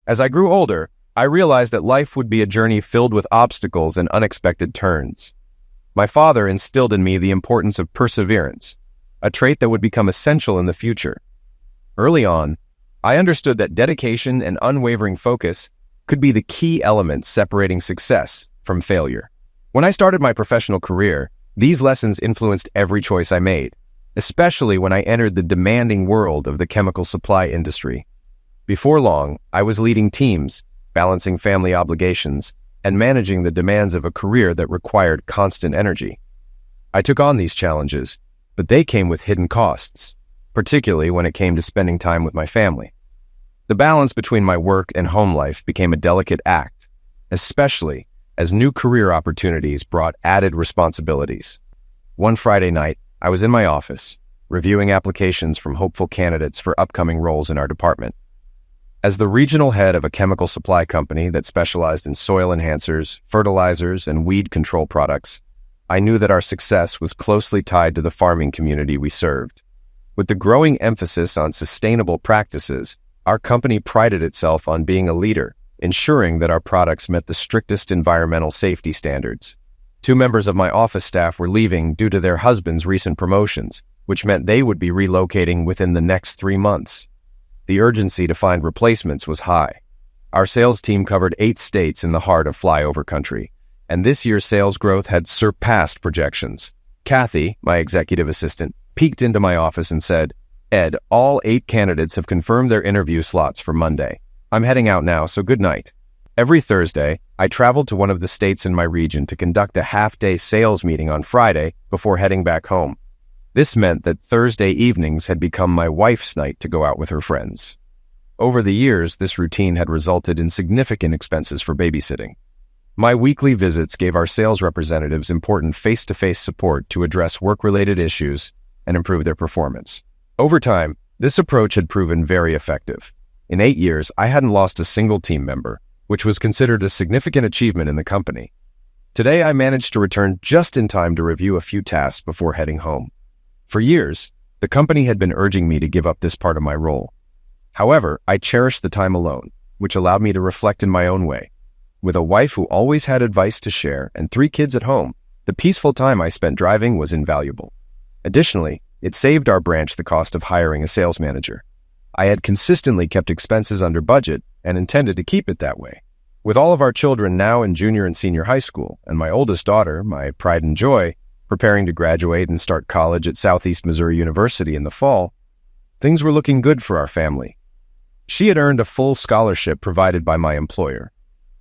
As I grew older, I realized that life would be a journey filled with obstacles and unexpected turns. My father instilled in me the importance of perseverance, a trait that would become essential in the future. Early on, I understood that dedication and unwavering focus could be the key elements separating success from failure. When I started my professional career, these lessons influenced every choice I made, especially when I entered the demanding world of the chemical supply industry. Before long, I was leading teams, balancing family obligations, and managing the demands of a career that required constant energy. I took on these challenges, but they came with hidden costs, particularly when it came to spending time with my family. The balance between my work and home life became a delicate act, especially as new career opportunities brought added responsibilities. One Friday night, I was in my office, reviewing applications from hopeful candidates for upcoming roles in our department. As the regional head of a chemical supply company that specialized in soil enhancers, fertilizers, and weed control products, I knew that our success was closely tied to the farming community we served. With the growing emphasis on sustainable practices, our company prided itself on being a leader, ensuring that our products met the strictest environmental safety standards. 2 members of my office staff were leaving due to their husbands' recent promotions, which meant they would be relocating within the next 3 months. The urgency to find replacements was high. Our sales team covered 8 states in the heart of flyover country, and this year's sales growth had surpassed projections. Kathy, my executive assistant, peeked into my office and said, "Ed, all 8 candidates have confirmed their interview slots for Monday. I'm heading out now, so good night." Every Thursday, I traveled to one of the states in my region to conduct a half-day sales meeting on Friday before heading back home. This meant that Thursday evenings had become my wife's night to go out with her friends. Over the years, this routine had resulted in significant expenses for babysitting. My weekly visits gave our sales representatives important face-to-face support to address work-related issues and improve their performance. Over time, this approach had proven very effective. In 8 years, I hadn't lost a single team member, which was considered a significant achievement in the company. Today, I managed to return just in time to review a few tasks before heading home. For years, the company had been urging me to give up this part of my role. However, I cherished the time alone, which allowed me to reflect in my own way. With a wife who always had advice to share and 3 kids at home, the peaceful time I spent driving was invaluable. Additionally, it saved our branch the cost of hiring a sales manager. I had consistently kept expenses under budget and intended to keep it that way. With all of our children now in junior and senior high school, and my oldest daughter, my pride and joy, preparing to graduate and start college at Southeast Missouri University in the fall, things were looking good for our family. She had earned a full scholarship provided by my employer.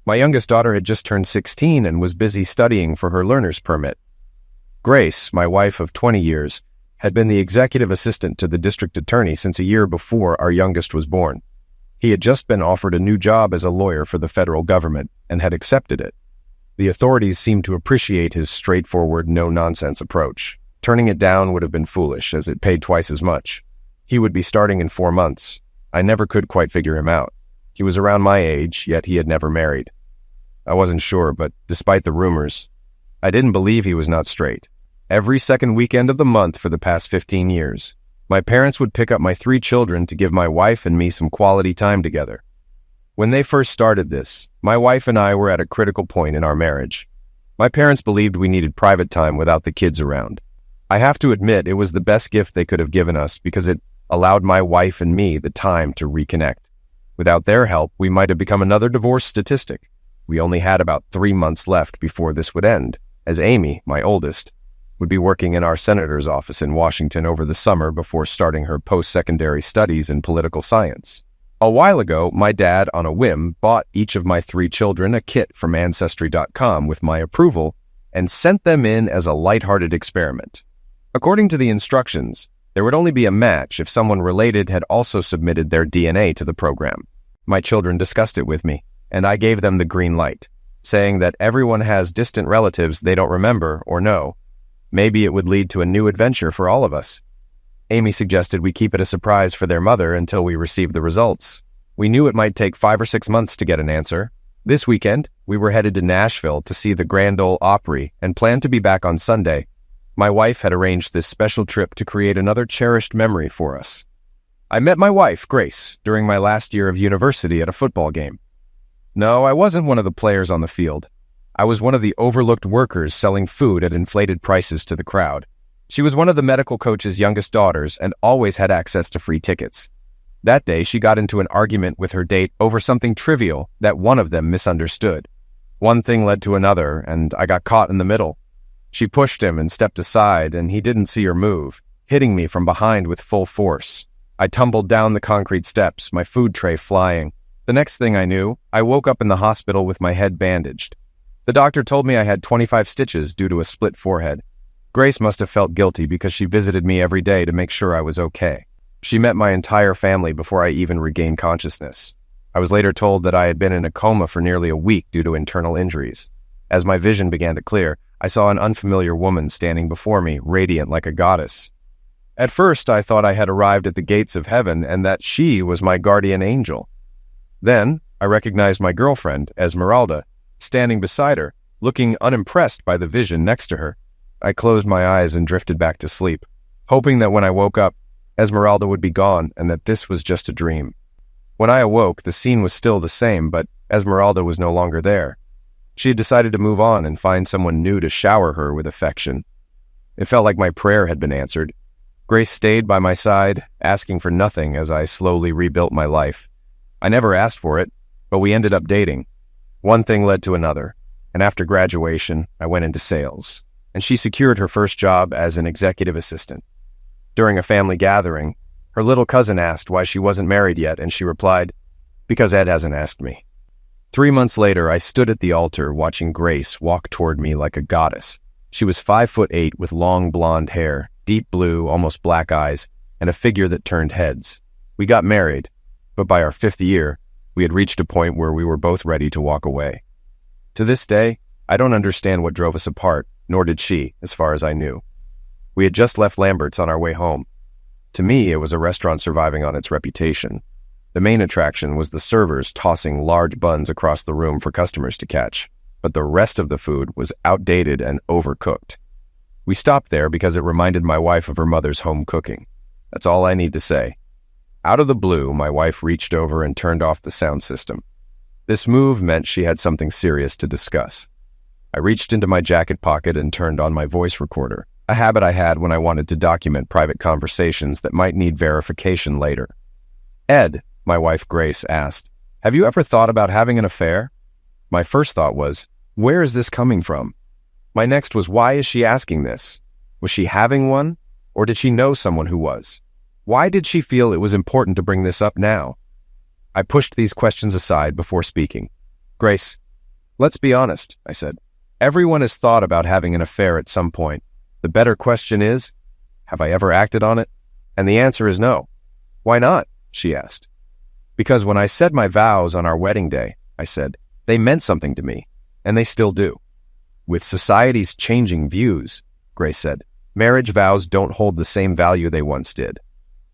My youngest daughter had just turned 16 and was busy studying for her learner's permit. Grace, my wife of 20 years, had been the executive assistant to the district attorney since a year before our youngest was born. He had just been offered a new job as a lawyer for the federal government and had accepted it. The authorities seemed to appreciate his straightforward, no-nonsense approach. Turning it down would have been foolish, as it paid twice as much. He would be starting in 4 months. I never could quite figure him out. He was around my age, yet he had never married. I wasn't sure, but despite the rumors, I didn't believe he was not straight. Every second weekend of the month for the past 15 years, my parents would pick up my 3 children to give my wife and me some quality time together. When they first started this, my wife and I were at a critical point in our marriage. My parents believed we needed private time without the kids around. I have to admit it was the best gift they could have given us because it allowed my wife and me the time to reconnect. Without their help, we might have become another divorce statistic. We only had about 3 months left before this would end, as Amy, my oldest, would be working in our senator's office in Washington over the summer before starting her post-secondary studies in political science. A while ago, my dad, on a whim, bought each of my 3 children a kit from Ancestry.com with my approval and sent them in as a lighthearted experiment. According to the instructions, there would only be a match if someone related had also submitted their DNA to the program. My children discussed it with me, and I gave them the green light, saying that everyone has distant relatives they don't remember or know. Maybe it would lead to a new adventure for all of us. Amy suggested we keep it a surprise for their mother until we received the results. We knew it might take 5 or 6 months to get an answer. This weekend, we were headed to Nashville to see the Grand Ole Opry and planned to be back on Sunday. My wife had arranged this special trip to create another cherished memory for us. I met my wife, Grace, during my last year of university at a football game. No, I wasn't one of the players on the field. I was one of the overlooked workers selling food at inflated prices to the crowd. She was one of the medical coach's youngest daughters and always had access to free tickets. That day, she got into an argument with her date over something trivial that one of them misunderstood. One thing led to another, and I got caught in the middle. She pushed him and stepped aside, and he didn't see her move, hitting me from behind with full force. I tumbled down the concrete steps, my food tray flying. The next thing I knew, I woke up in the hospital with my head bandaged. The doctor told me I had 25 stitches due to a split forehead. Grace must have felt guilty because she visited me every day to make sure I was okay. She met my entire family before I even regained consciousness. I was later told that I had been in a coma for nearly a week due to internal injuries. As my vision began to clear, I saw an unfamiliar woman standing before me, radiant like a goddess. At first, I thought I had arrived at the gates of heaven and that she was my guardian angel. Then, I recognized my girlfriend, Esmeralda, standing beside her, looking unimpressed by the vision next to her. I closed my eyes and drifted back to sleep, hoping that when I woke up, Esmeralda would be gone and that this was just a dream. When I awoke, the scene was still the same, but Esmeralda was no longer there. She had decided to move on and find someone new to shower her with affection. It felt like my prayer had been answered. Grace stayed by my side, asking for nothing as I slowly rebuilt my life. I never asked for it, but we ended up dating. One thing led to another, and after graduation, I went into sales, and she secured her first job as an executive assistant. During a family gathering, her little cousin asked why she wasn't married yet, and she replied, "Because Ed hasn't asked me." 3 months later, I stood at the altar watching Grace walk toward me like a goddess. She was 5'8" with long blonde hair, deep blue, almost black eyes, and a figure that turned heads. We got married, but by our 5th year, we had reached a point where we were both ready to walk away. To this day, I don't understand what drove us apart, nor did she, as far as I knew. We had just left Lambert's on our way home. To me, it was a restaurant surviving on its reputation. The main attraction was the servers tossing large buns across the room for customers to catch, but the rest of the food was outdated and overcooked. We stopped there because it reminded my wife of her mother's home cooking. That's all I need to say. Out of the blue, my wife reached over and turned off the sound system. This move meant she had something serious to discuss. I reached into my jacket pocket and turned on my voice recorder, a habit I had when I wanted to document private conversations that might need verification later. "Ed," my wife Grace asked, "have you ever thought about having an affair?" My first thought was, where is this coming from? My next was, why is she asking this? Was she having one, or did she know someone who was? Why did she feel it was important to bring this up now? I pushed these questions aside before speaking. "Grace, let's be honest," I said. "Everyone has thought about having an affair at some point. The better question is, have I ever acted on it?" And the answer is no. "Why not?" she asked. "Because when I said my vows on our wedding day," I said, "they meant something to me, and they still do." "With society's changing views," Grace said, "marriage vows don't hold the same value they once did.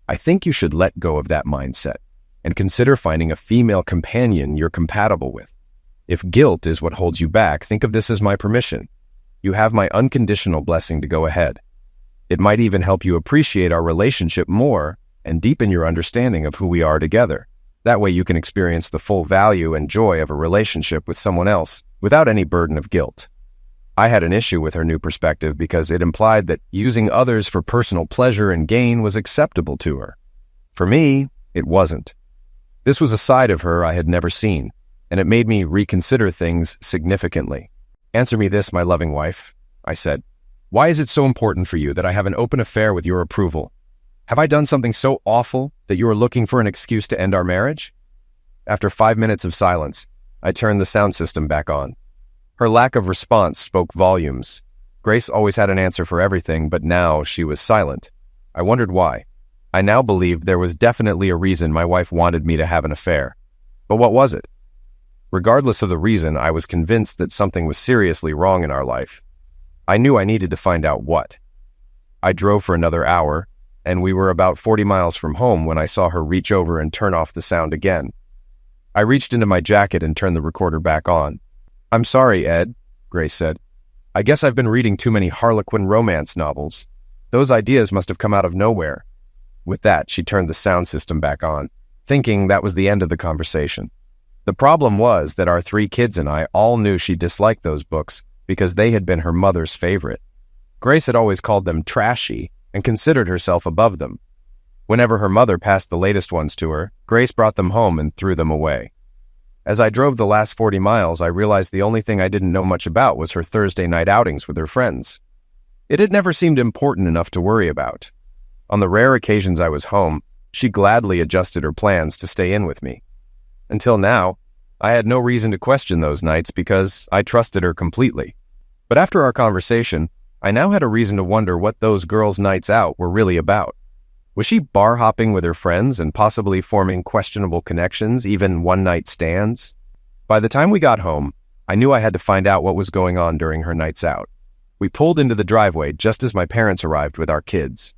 I think you should let go of that mindset and consider finding a female companion you're compatible with. If guilt is what holds you back, think of this as my permission. You have my unconditional blessing to go ahead. It might even help you appreciate our relationship more and deepen your understanding of who we are together. That way you can experience the full value and joy of a relationship with someone else without any burden of guilt." I had an issue with her new perspective because it implied that using others for personal pleasure and gain was acceptable to her. For me, it wasn't. This was a side of her I had never seen, and it made me reconsider things significantly. "Answer me this, my loving wife," I said. "Why is it so important for you that I have an open affair with your approval? Have I done something so awful that you are looking for an excuse to end our marriage?" After 5 minutes of silence, I turned the sound system back on. Her lack of response spoke volumes. Grace always had an answer for everything, but now she was silent. I wondered why. I now believed there was definitely a reason my wife wanted me to have an affair. But what was it? Regardless of the reason, I was convinced that something was seriously wrong in our life. I knew I needed to find out what. I drove for another hour, and we were about 40 miles from home when I saw her reach over and turn off the sound again. I reached into my jacket and turned the recorder back on. "I'm sorry, Ed," Grace said. "I guess I've been reading too many Harlequin romance novels. Those ideas must have come out of nowhere. With that, she turned the sound system back on, thinking that was the end of the conversation. The problem was that our 3 kids and I all knew she disliked those books because they had been her mother's favorite. Grace had always called them trashy and considered herself above them. Whenever her mother passed the latest ones to her, Grace brought them home and threw them away. As I drove the last 40 miles, I realized the only thing I didn't know much about was her Thursday night outings with her friends. It had never seemed important enough to worry about. On the rare occasions I was home, she gladly adjusted her plans to stay in with me. Until now, I had no reason to question those nights because I trusted her completely. But after our conversation, I now had a reason to wonder what those girls' nights out were really about. Was she bar hopping with her friends and possibly forming questionable connections, even one-night stands? By the time we got home, I knew I had to find out what was going on during her nights out. We pulled into the driveway just as my parents arrived with our kids.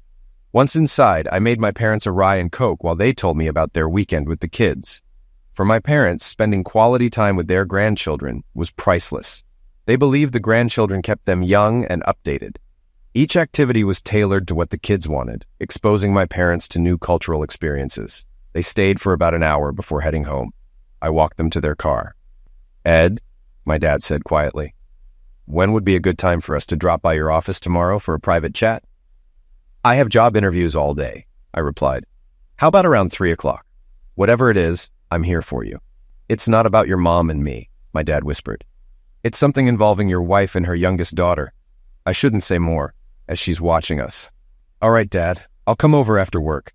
Once inside, I made my parents a rye and Coke while they told me about their weekend with the kids. For my parents, spending quality time with their grandchildren was priceless. They believed the grandchildren kept them young and updated. Each activity was tailored to what the kids wanted, exposing my parents to new cultural experiences. They stayed for about an hour before heading home. I walked them to their car. "Ed," my dad said quietly, "when would be a good time for us to drop by your office tomorrow for a private chat?" "I have job interviews all day," I replied. "How about around 3 o'clock? Whatever it is, I'm here for you." "It's not about your mom and me," my dad whispered. "It's something involving your wife and her youngest daughter. I shouldn't say more, as she's watching us." "All right, Dad, I'll come over after work,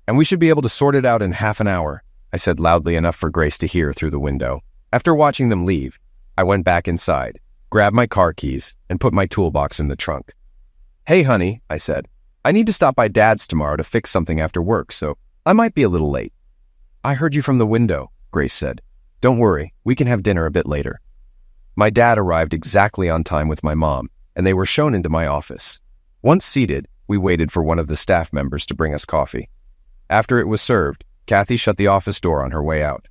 and we should be able to sort it out in half an hour," I said loudly enough for Grace to hear through the window. After watching them leave, I went back inside, grabbed my car keys, and put my toolbox in the trunk. "Hey, honey," I said, "I need to stop by Dad's tomorrow to fix something after work, so I might be a little late." "I heard you from the window," Grace said. "Don't worry, we can have dinner a bit later." My dad arrived exactly on time with my mom, and they were shown into my office. Once seated, we waited for one of the staff members to bring us coffee. After it was served, Kathy shut the office door on her way out.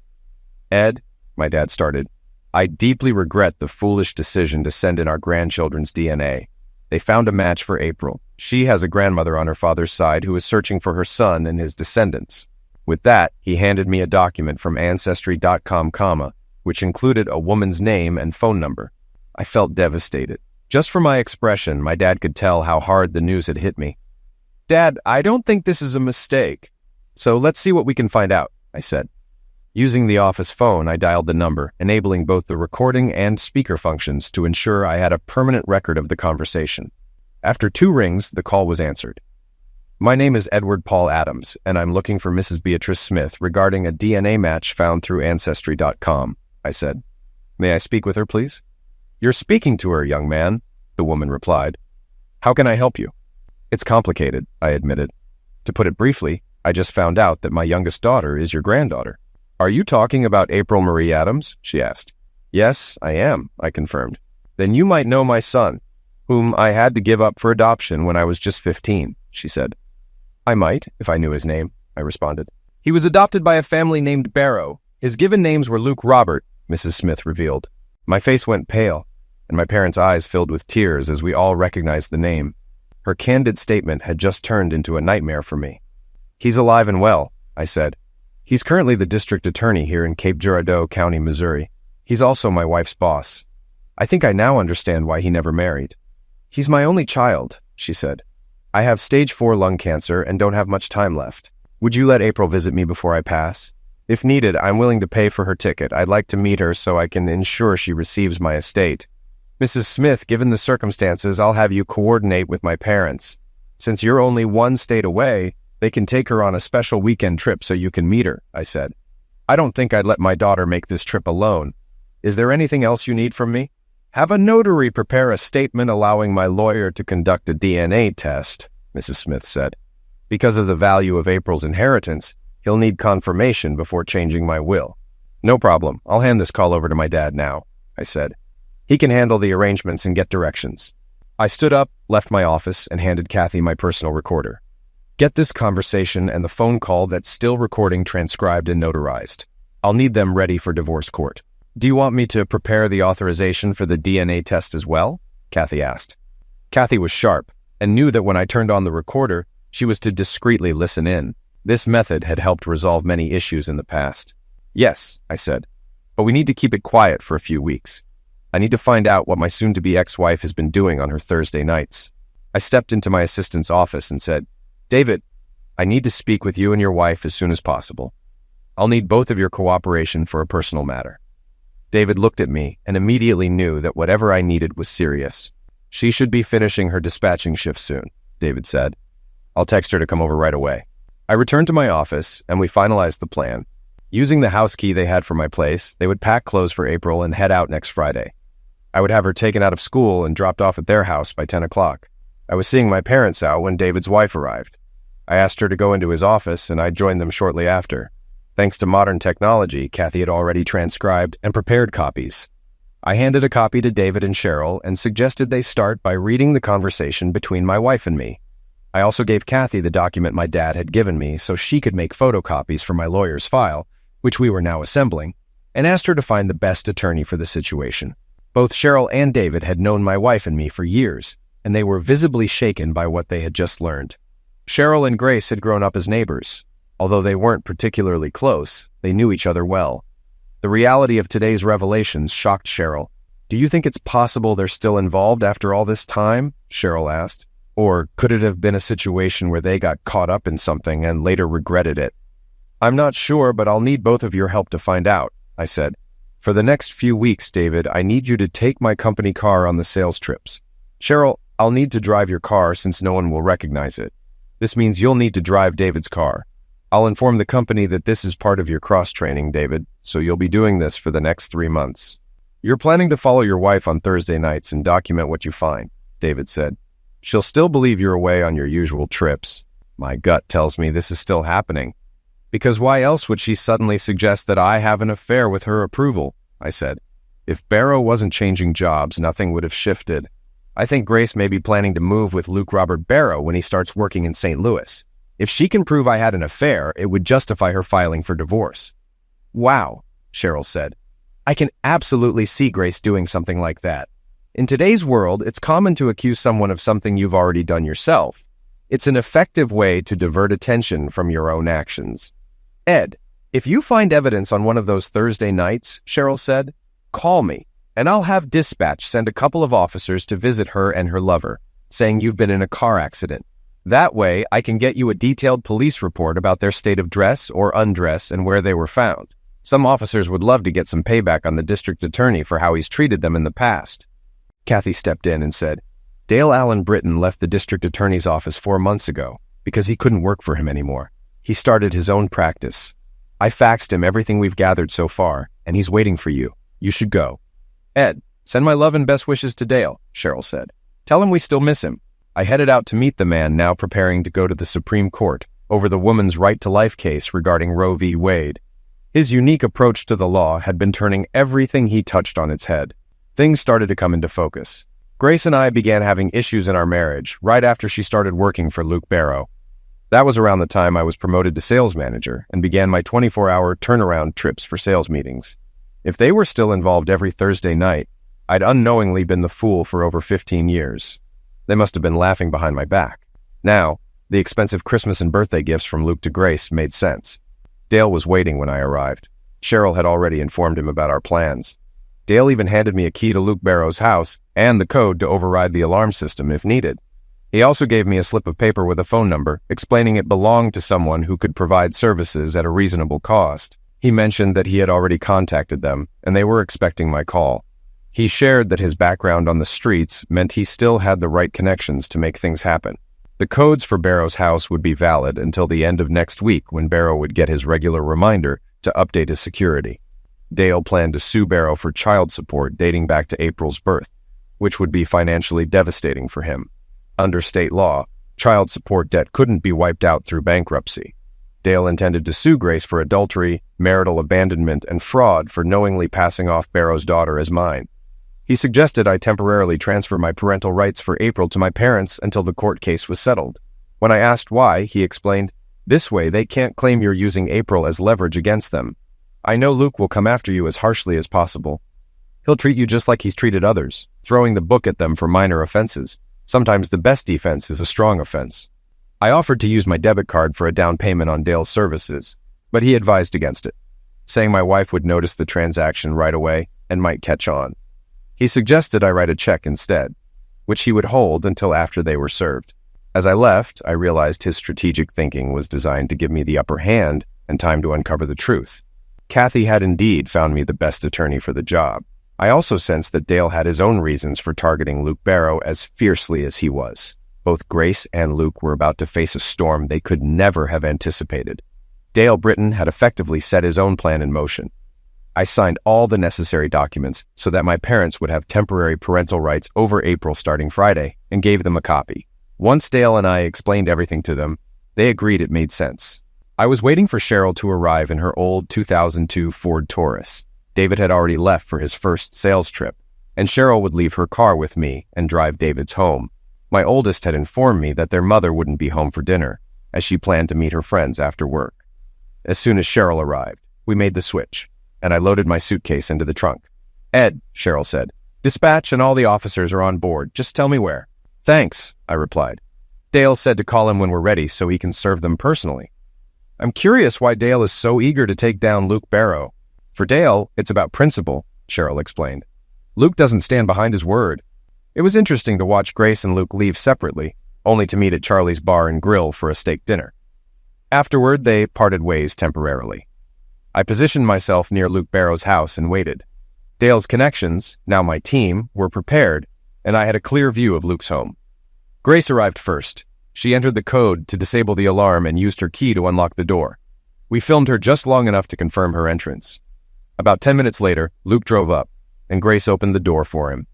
"Ed," my dad started, "I deeply regret the foolish decision to send in our grandchildren's DNA. They found a match for April. She has a grandmother on her father's side who is searching for her son and his descendants." With that, he handed me a document from Ancestry.com, which included a woman's name and phone number. I felt devastated. Just from my expression, my dad could tell how hard the news had hit me. "Dad, I don't think this is a mistake. So let's see what we can find out," I said. Using the office phone, I dialed the number, enabling both the recording and speaker functions to ensure I had a permanent record of the conversation. After 2 rings, the call was answered. "My name is Edward Paul Adams, and I'm looking for Mrs. Beatrice Smith regarding a DNA match found through Ancestry.com, I said. "May I speak with her, please?" "You're speaking to her, young man," the woman replied. "How can I help you?" "It's complicated," I admitted. "To put it briefly, I just found out that my youngest daughter is your granddaughter." "Are you talking about April Marie Adams?" she asked. "Yes, I am," I confirmed. "Then you might know my son, whom I had to give up for adoption when I was just 15, she said. "I might, if I knew his name," I responded. "He was adopted by a family named Barrow. His given names were Luke Robert," Mrs. Smith revealed. My face went pale, and my parents' eyes filled with tears as we all recognized the name. Her candid statement had just turned into a nightmare for me. "He's alive and well," I said. "He's currently the district attorney here in Cape Girardeau County, Missouri. He's also my wife's boss. I think I now understand why he never married." "He's my only child," she said. "I have stage 4 lung cancer and don't have much time left. Would you let April visit me before I pass? If needed, I'm willing to pay for her ticket. I'd like to meet her so I can ensure she receives my estate. Mrs. Smith, given the circumstances, I'll have you coordinate with my parents. Since you're only 1 state away, they can take her on a special weekend trip so you can meet her," I said. "I don't think I'd let my daughter make this trip alone. Is there anything else you need from me?" "Have a notary prepare a statement allowing my lawyer to conduct a DNA test," Mrs. Smith said. "Because of the value of April's inheritance, he'll need confirmation before changing my will." "No problem. I'll hand this call over to my dad now," I said. "He can handle the arrangements and get directions." I stood up, left my office, and handed Kathy my personal recorder. "Get this conversation and the phone call that's still recording transcribed and notarized. I'll need them ready for divorce court." "Do you want me to prepare the authorization for the DNA test as well?" Kathy asked. Kathy was sharp and knew that when I turned on the recorder, She was to discreetly listen in. This method had helped resolve many issues in the past. "Yes," I said, "but we need to keep it quiet for a few weeks. I need to find out what my soon-to-be ex-wife has been doing on her Thursday nights." I stepped into my assistant's office and said, "David, I need to speak with you and your wife as soon as possible. I'll need both of your cooperation for a personal matter." David looked at me and immediately knew that whatever I needed was serious. "She should be finishing her dispatching shift soon," David said. "I'll text her to come over right away." I returned to my office and we finalized the plan. Using the house key they had for my place, they would pack clothes for April and head out next Friday. I would have her taken out of school and dropped off at their house by 10 o'clock. I was seeing my parents out when David's wife arrived. I asked her to go into his office, and I joined them shortly after. Thanks to modern technology, Kathy had already transcribed and prepared copies. I handed a copy to David and Cheryl and suggested they start by reading the conversation between my wife and me. I also gave Kathy the document my dad had given me so she could make photocopies for my lawyer's file, which we were now assembling, and asked her to find the best attorney for the situation. Both Cheryl and David had known my wife and me for years, and they were visibly shaken by what they had just learned. Cheryl and Grace had grown up as neighbors. Although they weren't particularly close, they knew each other well. The reality of today's revelations shocked Cheryl. "Do you think it's possible they're still involved after all this time?" Cheryl asked. "Or could it have been a situation where they got caught up in something and later regretted it?" "I'm not sure, but I'll need both of your help to find out," I said. "For the next few weeks, David, I need you to take my company car on the sales trips. Cheryl, I'll need to drive your car since no one will recognize it. This means you'll need to drive David's car. I'll inform the company that this is part of your cross-training, David, so you'll be doing this for the next 3 months. You're planning to follow your wife on Thursday nights and document what you find," David said. "She'll still believe you're away on your usual trips." My gut tells me this is still happening. "Because why else would she suddenly suggest that I have an affair with her approval?" I said. "If Barrow wasn't changing jobs, nothing would have shifted. I think Grace may be planning to move with Luke Robert Barrow when he starts working in St. Louis. If she can prove I had an affair, it would justify her filing for divorce." "Wow," Cheryl said. "I can absolutely see Grace doing something like that. In today's world, it's common to accuse someone of something you've already done yourself. It's an effective way to divert attention from your own actions." "Ed, if you find evidence on one of those Thursday nights," Cheryl said, "call me, and I'll have dispatch send a couple of officers to visit her and her lover, saying you've been in a car accident. That way, I can get you a detailed police report about their state of dress or undress and where they were found. Some officers would love to get some payback on the district attorney for how he's treated them in the past." Kathy stepped in and said, "Dale Allen Britton left the district attorney's office 4 months ago because he couldn't work for him anymore. He started his own practice. I faxed him everything we've gathered so far, and he's waiting for you. You should go." "Ed, send my love and best wishes to Dale," Cheryl said. "Tell him we still miss him." I headed out to meet the man now preparing to go to the Supreme Court over the woman's right-to-life case regarding Roe v. Wade. His unique approach to the law had been turning everything he touched on its head. Things started to come into focus. Grace and I began having issues in our marriage right after she started working for Luke Barrow. That was around the time I was promoted to sales manager and began my 24-hour turnaround trips for sales meetings. If they were still involved every Thursday night, I'd unknowingly been the fool for over 15 years. They must have been laughing behind my back. Now, the expensive Christmas and birthday gifts from Luke to Grace made sense. Dale was waiting when I arrived. Cheryl had already informed him about our plans. Dale even handed me a key to Luke Barrow's house and the code to override the alarm system if needed. He also gave me a slip of paper with a phone number, explaining it belonged to someone who could provide services at a reasonable cost. He mentioned that he had already contacted them, and they were expecting my call. He shared that his background on the streets meant he still had the right connections to make things happen. The codes for Barrow's house would be valid until the end of next week when Barrow would get his regular reminder to update his security. Dale planned to sue Barrow for child support dating back to April's birth, which would be financially devastating for him. Under state law, child support debt couldn't be wiped out through bankruptcy. Dale intended to sue Grace for adultery, marital abandonment, and fraud for knowingly passing off Barrow's daughter as mine. He suggested I temporarily transfer my parental rights for April to my parents until the court case was settled. When I asked why, he explained, "This way they can't claim you're using April as leverage against them. I know Luke will come after you as harshly as possible. He'll treat you just like he's treated others, throwing the book at them for minor offenses. Sometimes the best defense is a strong offense." I offered to use my debit card for a down payment on Dale's services, but he advised against it, saying my wife would notice the transaction right away and might catch on. He suggested I write a check instead, which he would hold until after they were served. As I left, I realized his strategic thinking was designed to give me the upper hand and time to uncover the truth. Kathy had indeed found me the best attorney for the job. I also sensed that Dale had his own reasons for targeting Luke Barrow as fiercely as he was. Both Grace and Luke were about to face a storm they could never have anticipated. Dale Britton had effectively set his own plan in motion. I signed all the necessary documents so that my parents would have temporary parental rights over April starting Friday and gave them a copy. Once Dale and I explained everything to them, they agreed it made sense. I was waiting for Cheryl to arrive in her old 2002 Ford Taurus. David had already left for his first sales trip, and Cheryl would leave her car with me and drive David's home. My oldest had informed me that their mother wouldn't be home for dinner, as she planned to meet her friends after work. As soon as Cheryl arrived, we made the switch, and I loaded my suitcase into the trunk. "Ed," Cheryl said, "dispatch and all the officers are on board. Just tell me where." "Thanks," I replied. "Dale said to call him when we're ready so he can serve them personally." "I'm curious why Dale is so eager to take down Luke Barrow." "For Dale, it's about principle," Cheryl explained. "Luke doesn't stand behind his word." It was interesting to watch Grace and Luke leave separately, only to meet at Charlie's Bar and Grill for a steak dinner. Afterward, they parted ways temporarily. I positioned myself near Luke Barrow's house and waited. Dale's connections, now my team, were prepared, and I had a clear view of Luke's home. Grace arrived first. She entered the code to disable the alarm and used her key to unlock the door. We filmed her just long enough to confirm her entrance. About 10 minutes later, Luke drove up, and Grace opened the door for him.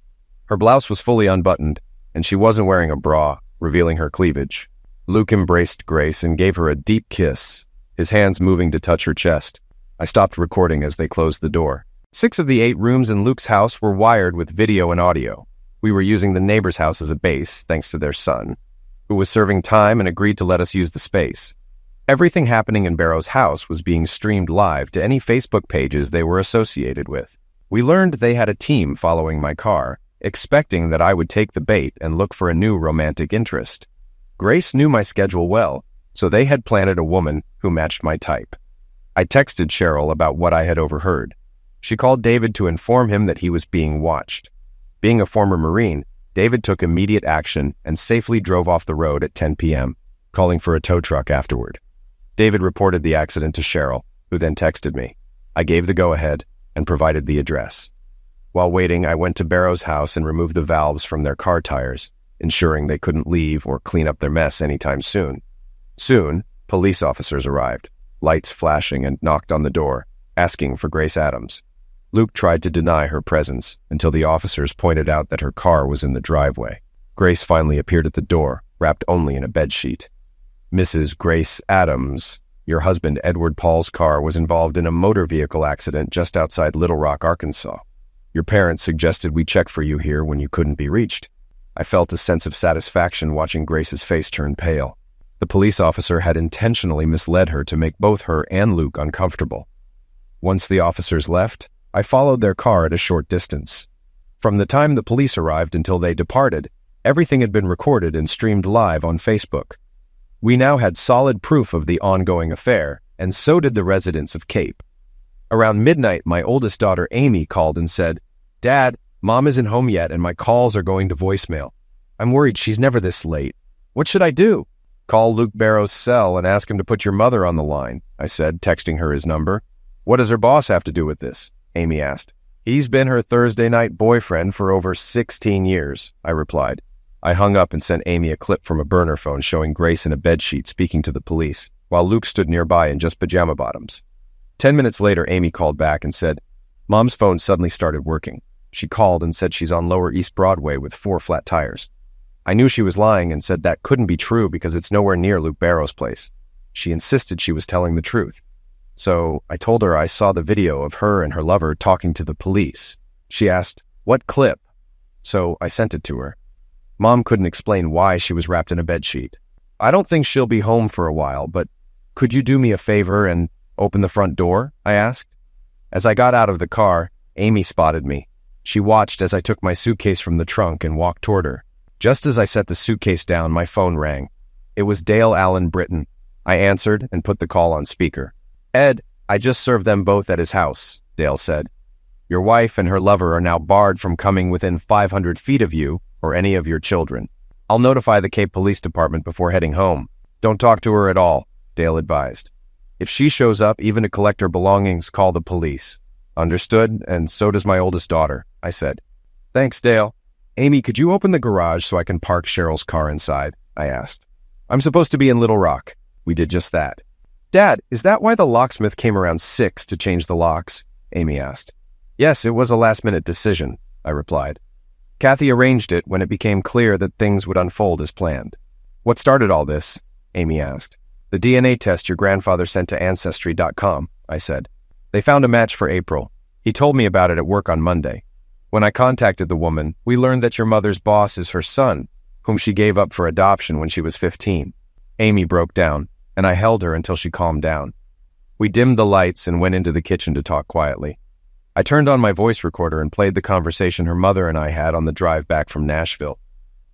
Her blouse was fully unbuttoned, and she wasn't wearing a bra, revealing her cleavage. Luke embraced Grace and gave her a deep kiss, his hands moving to touch her chest. I stopped recording as they closed the door. 6 of the 8 rooms in Luke's house were wired with video and audio. We were using the neighbor's house as a base, thanks to their son, who was serving time and agreed to let us use the space. Everything happening in Barrow's house was being streamed live to any Facebook pages they were associated with. We learned they had a team following my car, expecting that I would take the bait and look for a new romantic interest. Grace knew my schedule well, so they had planted a woman who matched my type. I texted Cheryl about what I had overheard. She called David to inform him that he was being watched. Being a former Marine, David took immediate action and safely drove off the road at 10 p.m., calling for a tow truck afterward. David reported the accident to Cheryl, who then texted me. I gave the go-ahead and provided the address. While waiting, I went to Barrow's house and removed the valves from their car tires, ensuring they couldn't leave or clean up their mess anytime soon. Soon, police officers arrived, lights flashing, and knocked on the door, asking for Grace Adams. Luke tried to deny her presence until the officers pointed out that her car was in the driveway. Grace finally appeared at the door, wrapped only in a bedsheet. "Mrs. Grace Adams, your husband Edward Paul's car was involved in a motor vehicle accident just outside Little Rock, Arkansas. Your parents suggested we check for you here when you couldn't be reached." I felt a sense of satisfaction watching Grace's face turn pale. The police officer had intentionally misled her to make both her and Luke uncomfortable. Once the officers left, I followed their car at a short distance. From the time the police arrived until they departed, everything had been recorded and streamed live on Facebook. We now had solid proof of the ongoing affair, and so did the residents of Cape. Around midnight, my oldest daughter Amy called and said, "Dad, Mom isn't home yet and my calls are going to voicemail. I'm worried she's never this late. What should I do?" "Call Luke Barrow's cell and ask him to put your mother on the line," I said, texting her his number. "What does her boss have to do with this?" Amy asked. "He's been her Thursday night boyfriend for over 16 years, I replied. I hung up and sent Amy a clip from a burner phone showing Grace in a bedsheet speaking to the police, while Luke stood nearby in just pajama bottoms. 10 minutes later, Amy called back and said, "Mom's phone suddenly started working. She called and said she's on Lower East Broadway with 4 flat tires." I knew she was lying and said that couldn't be true because it's nowhere near Luke Barrow's place. She insisted she was telling the truth. So I told her I saw the video of her and her lover talking to the police. She asked, "What clip?" So I sent it to her. Mom couldn't explain why she was wrapped in a bedsheet. "I don't think she'll be home for a while, but could you do me a favor and open the front door?" I asked. As I got out of the car, Amy spotted me. She watched as I took my suitcase from the trunk and walked toward her. Just as I set the suitcase down, my phone rang. It was Dale Allen Britton. I answered and put the call on speaker. Ed, I just served them both at his house, Dale said. Your wife and her lover are now barred from coming within 500 feet of you or any of your children. I'll notify the Cape Police Department before heading home. Don't talk to her at all, Dale advised. If she shows up, even to collect her belongings, call the police. Understood, and so does my oldest daughter, I said. Thanks, Dale. Amy, could you open the garage so I can park Cheryl's car inside? I asked. I'm supposed to be in Little Rock. We did just that. Dad, is that why the locksmith came around 6 to change the locks? Amy asked. Yes, it was a last-minute decision, I replied. Kathy arranged it when it became clear that things would unfold as planned. What started all this? Amy asked. The DNA test your grandfather sent to Ancestry.com, I said. They found a match for April. He told me about it at work on Monday. When I contacted the woman, we learned that your mother's boss is her son, whom she gave up for adoption when she was 15. Amy broke down, and I held her until she calmed down. We dimmed the lights and went into the kitchen to talk quietly. I turned on my voice recorder and played the conversation her mother and I had on the drive back from Nashville.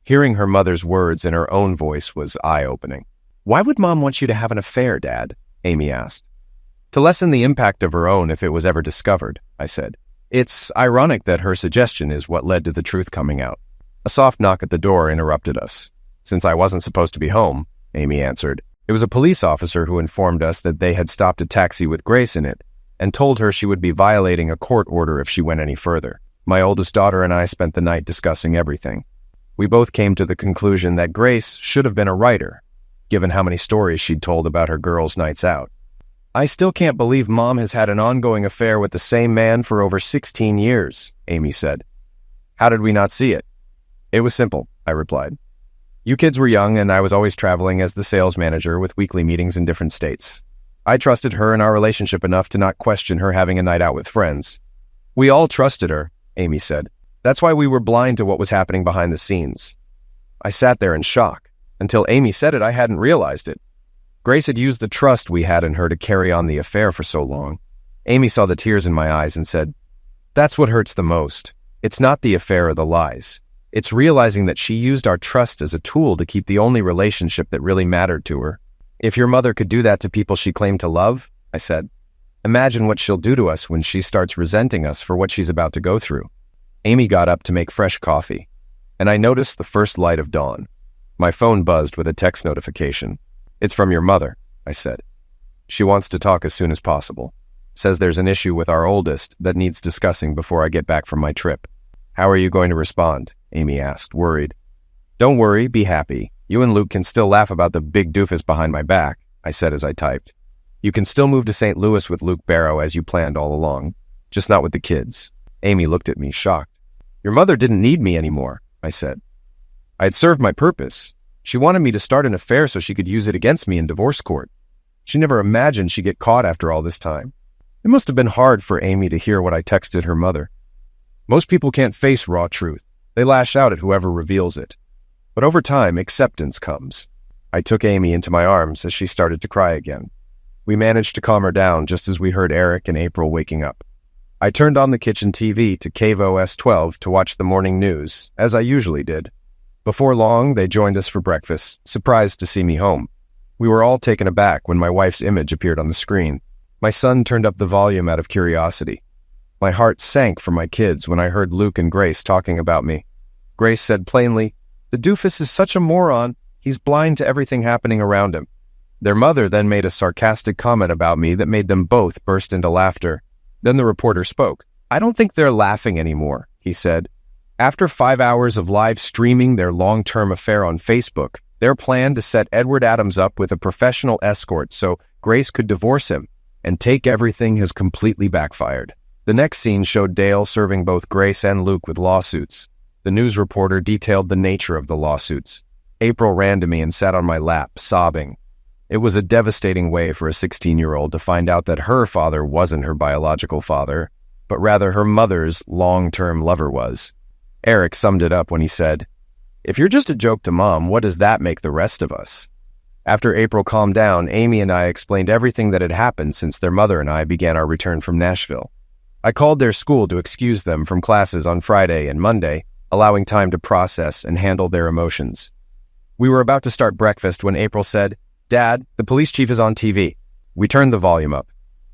Hearing her mother's words in her own voice was eye-opening. Why would Mom want you to have an affair, Dad? Amy asked. To lessen the impact of her own if it was ever discovered, I said. It's ironic that her suggestion is what led to the truth coming out. A soft knock at the door interrupted us. Since I wasn't supposed to be home, Amy answered. It was a police officer who informed us that they had stopped a taxi with Grace in it and told her she would be violating a court order if she went any further. My oldest daughter and I spent the night discussing everything. We both came to the conclusion that Grace should have been a writer, given how many stories she'd told about her girls' nights out. I still can't believe Mom has had an ongoing affair with the same man for over 16 years, Amy said. How did we not see it? It was simple, I replied. You kids were young, and I was always traveling as the sales manager with weekly meetings in different states. I trusted her and our relationship enough to not question her having a night out with friends. We all trusted her, Amy said. That's why we were blind to what was happening behind the scenes. I sat there in shock. Until Amy said it, I hadn't realized it. Grace had used the trust we had in her to carry on the affair for so long. Amy saw the tears in my eyes and said, That's what hurts the most. It's not the affair or the lies. It's realizing that she used our trust as a tool to keep the only relationship that really mattered to her. If your mother could do that to people she claimed to love, I said, imagine what she'll do to us when she starts resenting us for what she's about to go through. Amy got up to make fresh coffee, and I noticed the first light of dawn. My phone buzzed with a text notification. It's from your mother, I said. She wants to talk as soon as possible. Says there's an issue with our oldest that needs discussing before I get back from my trip. How are you going to respond? Amy asked, worried. Don't worry, be happy. You and Luke can still laugh about the big doofus behind my back, I said as I typed. You can still move to St. Louis with Luke Barrow as you planned all along, just not with the kids. Amy looked at me, shocked. Your mother didn't need me anymore, I said. I had served my purpose. She wanted me to start an affair so she could use it against me in divorce court. She never imagined she'd get caught after all this time. It must have been hard for Amy to hear what I texted her mother. Most people can't face raw truth. They lash out at whoever reveals it. But over time, acceptance comes. I took Amy into my arms as she started to cry again. We managed to calm her down just as we heard Eric and April waking up. I turned on the kitchen TV to KVOS 12 to watch the morning news, as I usually did. Before long, they joined us for breakfast, surprised to see me home. We were all taken aback when my wife's image appeared on the screen. My son turned up the volume out of curiosity. My heart sank for my kids when I heard Luke and Grace talking about me. Grace said plainly, "The doofus is such a moron, he's blind to everything happening around him." Their mother then made a sarcastic comment about me that made them both burst into laughter. Then the reporter spoke. "I don't think they're laughing anymore," he said. After 5 hours of live streaming their long-term affair on Facebook, their plan to set Edward Adams up with a professional escort so Grace could divorce him and take everything has completely backfired. The next scene showed Dale serving both Grace and Luke with lawsuits. The news reporter detailed the nature of the lawsuits. April ran to me and sat on my lap, sobbing. It was a devastating way for a 16-year-old to find out that her father wasn't her biological father, but rather her mother's long-term lover was. Eric summed it up when he said, "If you're just a joke to Mom, what does that make the rest of us?" After April calmed down, Amy and I explained everything that had happened since their mother and I began our return from Nashville. I called their school to excuse them from classes on Friday and Monday, allowing time to process and handle their emotions. We were about to start breakfast when April said, "Dad, the police chief is on TV." We turned the volume up.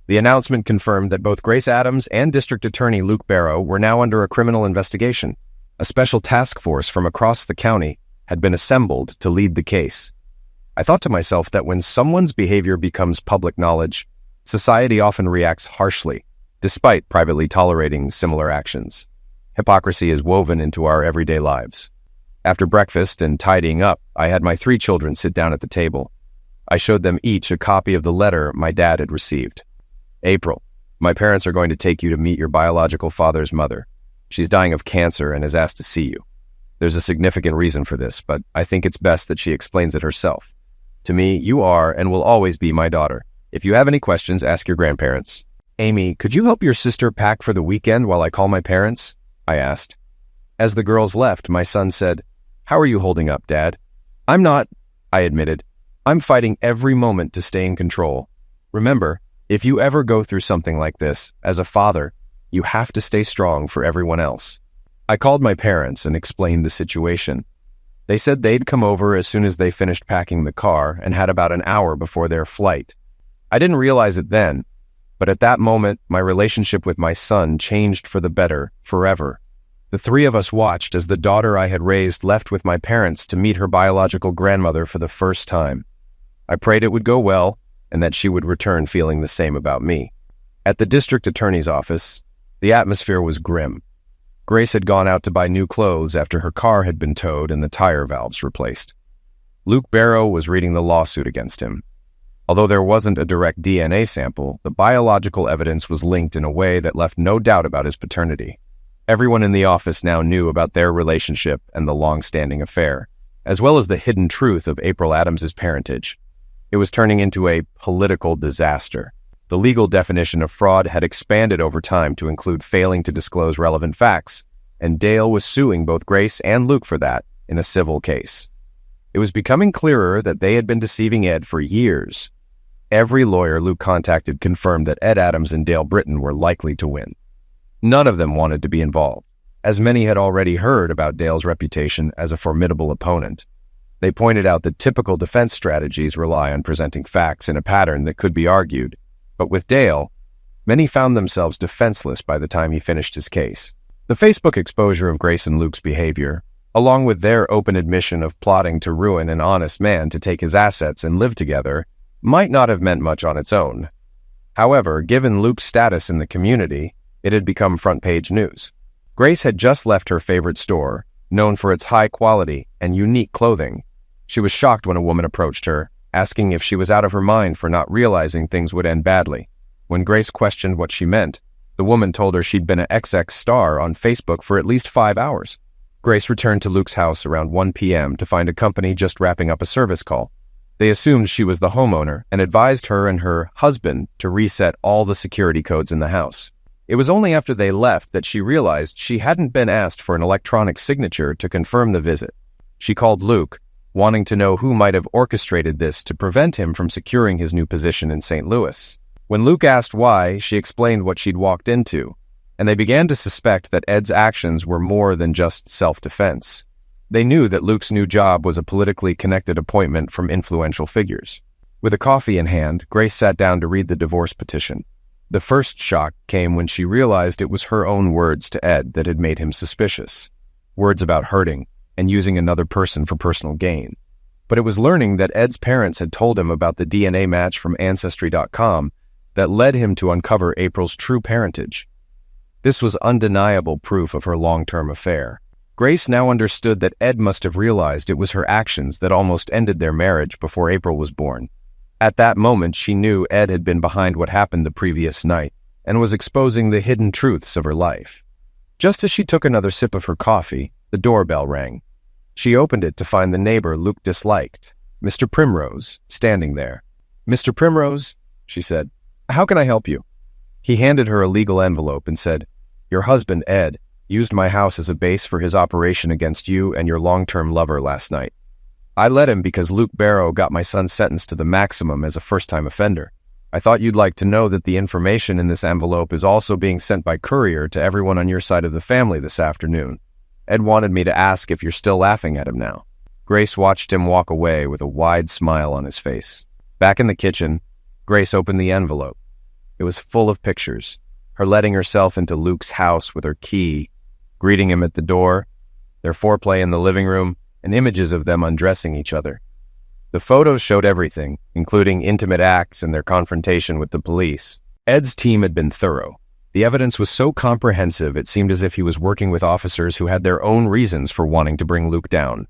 The announcement confirmed that both Grace Adams and District Attorney Luke Barrow were now under a criminal investigation. A special task force from across the county had been assembled to lead the case. I thought to myself that when someone's behavior becomes public knowledge, society often reacts harshly, despite privately tolerating similar actions. Hypocrisy is woven into our everyday lives. After breakfast and tidying up, I had my 3 children sit down at the table. I showed them each a copy of the letter my dad had received. "April, my parents are going to take you to meet your biological father's mother. She's dying of cancer and has asked to see you. There's a significant reason for this, but I think it's best that she explains it herself. To me, you are and will always be my daughter. If you have any questions, ask your grandparents." "Amy, could you help your sister pack for the weekend while I call my parents?" I asked. As the girls left, my son said, "How are you holding up, Dad?" "I'm not," I admitted. "I'm fighting every moment to stay in control. Remember, if you ever go through something like this, as a father, you have to stay strong for everyone else." I called my parents and explained the situation. They said they'd come over as soon as they finished packing the car and had about an hour before their flight. I didn't realize it then, but at that moment, my relationship with my son changed for the better forever. The 3 of us watched as the daughter I had raised left with my parents to meet her biological grandmother for the first time. I prayed it would go well and that she would return feeling the same about me. At the district attorney's office, the atmosphere was grim. Grace had gone out to buy new clothes after her car had been towed and the tire valves replaced. Luke Barrow was reading the lawsuit against him. Although there wasn't a direct DNA sample, the biological evidence was linked in a way that left no doubt about his paternity. Everyone in the office now knew about their relationship and the long-standing affair, as well as the hidden truth of April Adams's parentage. It was turning into a political disaster. The legal definition of fraud had expanded over time to include failing to disclose relevant facts, and Dale was suing both Grace and Luke for that in a civil case. It was becoming clearer that they had been deceiving Ed for years. Every lawyer Luke contacted confirmed that Ed Adams and Dale Britton were likely to win. None of them wanted to be involved, as many had already heard about Dale's reputation as a formidable opponent. They pointed out that typical defense strategies rely on presenting facts in a pattern that could be argued, but with Dale, many found themselves defenseless by the time he finished his case. The Facebook exposure of Grace and Luke's behavior, along with their open admission of plotting to ruin an honest man to take his assets and live together, might not have meant much on its own. However, given Luke's status in the community, it had become front-page news. Grace had just left her favorite store, known for its high quality and unique clothing. She was shocked when a woman approached her, asking if she was out of her mind for not realizing things would end badly. When Grace questioned what she meant, the woman told her she'd been an XX star on Facebook for at least 5 hours. Grace returned to Luke's house around 1 p.m. to find a company just wrapping up a service call. They assumed she was the homeowner and advised her and her husband to reset all the security codes in the house. It was only after they left that she realized she hadn't been asked for an electronic signature to confirm the visit. She called Luke, wanting to know who might have orchestrated this to prevent him from securing his new position in St. Louis. When Luke asked why, she explained what she'd walked into, and they began to suspect that Ed's actions were more than just self-defense. They knew that Luke's new job was a politically connected appointment from influential figures. With a coffee in hand, Grace sat down to read the divorce petition. The first shock came when she realized it was her own words to Ed that had made him suspicious. Words about hurting and using another person for personal gain. But it was learning that Ed's parents had told him about the DNA match from Ancestry.com that led him to uncover April's true parentage. This was undeniable proof of her long-term affair. Grace now understood that Ed must have realized it was her actions that almost ended their marriage before April was born. At that moment, she knew Ed had been behind what happened the previous night and was exposing the hidden truths of her life. Just as she took another sip of her coffee, the doorbell rang. She opened it to find the neighbor Luke disliked, Mr. Primrose, standing there. "Mr. Primrose," she said, "how can I help you?" He handed her a legal envelope and said, "Your husband, Ed, used my house as a base for his operation against you and your long-term lover last night. I let him because Luke Barrow got my son sentenced to the maximum as a first-time offender. I thought you'd like to know that the information in this envelope is also being sent by courier to everyone on your side of the family this afternoon. Ed wanted me to ask if you're still laughing at him now." Grace watched him walk away with a wide smile on his face. Back in the kitchen, Grace opened the envelope. It was full of pictures. Her letting herself into Luke's house with her key, greeting him at the door, their foreplay in the living room, and images of them undressing each other. The photos showed everything, including intimate acts and their confrontation with the police. Ed's team had been thorough. The evidence was so comprehensive it seemed as if he was working with officers who had their own reasons for wanting to bring Luke down.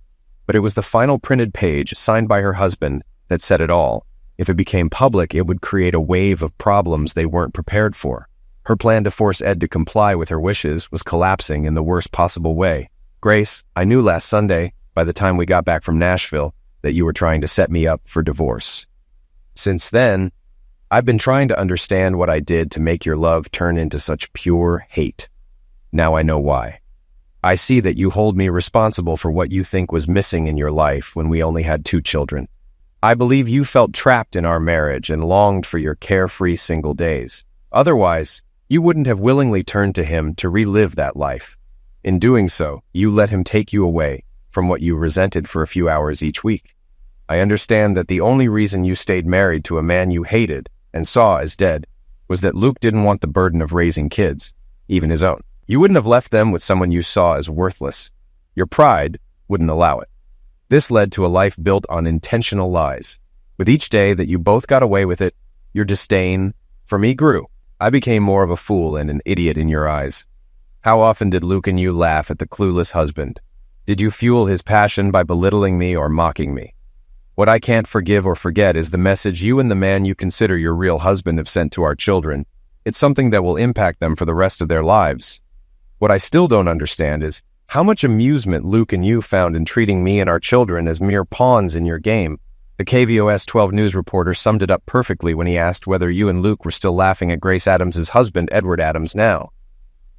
But it was the final printed page, signed by her husband, that said it all. If it became public, it would create a wave of problems they weren't prepared for. Her plan to force Ed to comply with her wishes was collapsing in the worst possible way. Grace, I knew last Sunday, by the time we got back from Nashville, that you were trying to set me up for divorce. Since then, I've been trying to understand what I did to make your love turn into such pure hate. Now I know why. I see that you hold me responsible for what you think was missing in your life when we only had 2 children. I believe you felt trapped in our marriage and longed for your carefree single days. Otherwise, you wouldn't have willingly turned to him to relive that life. In doing so, you let him take you away from what you resented for a few hours each week. I understand that the only reason you stayed married to a man you hated and saw as dead was that Luke didn't want the burden of raising kids, even his own. You wouldn't have left them with someone you saw as worthless. Your pride wouldn't allow it. This led to a life built on intentional lies. With each day that you both got away with it, your disdain for me grew. I became more of a fool and an idiot in your eyes. How often did Luke and you laugh at the clueless husband? Did you fuel his passion by belittling me or mocking me? What I can't forgive or forget is the message you and the man you consider your real husband have sent to our children. It's something that will impact them for the rest of their lives. What I still don't understand is how much amusement Luke and you found in treating me and our children as mere pawns in your game. The KVOS 12 news reporter summed it up perfectly when he asked whether you and Luke were still laughing at Grace Adams' husband, Edward Adams, now.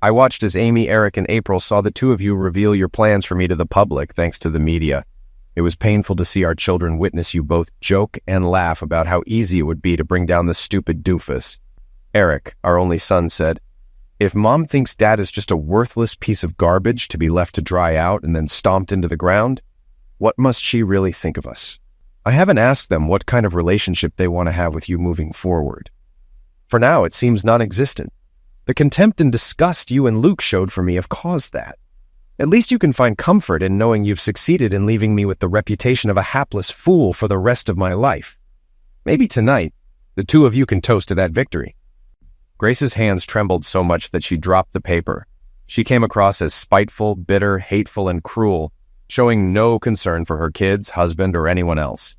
I watched as Amy, Eric, and April saw the 2 of you reveal your plans for me to the public thanks to the media. It was painful to see our children witness you both joke and laugh about how easy it would be to bring down the stupid doofus. Eric, our only son, said, "If Mom thinks Dad is just a worthless piece of garbage to be left to dry out and then stomped into the ground, what must she really think of us?" I haven't asked them what kind of relationship they want to have with you moving forward. For now, it seems non-existent. The contempt and disgust you and Luke showed for me have caused that. At least you can find comfort in knowing you've succeeded in leaving me with the reputation of a hapless fool for the rest of my life. Maybe tonight, the 2 of you can toast to that victory. Grace's hands trembled so much that she dropped the paper. She came across as spiteful, bitter, hateful, and cruel, showing no concern for her kids, husband, or anyone else.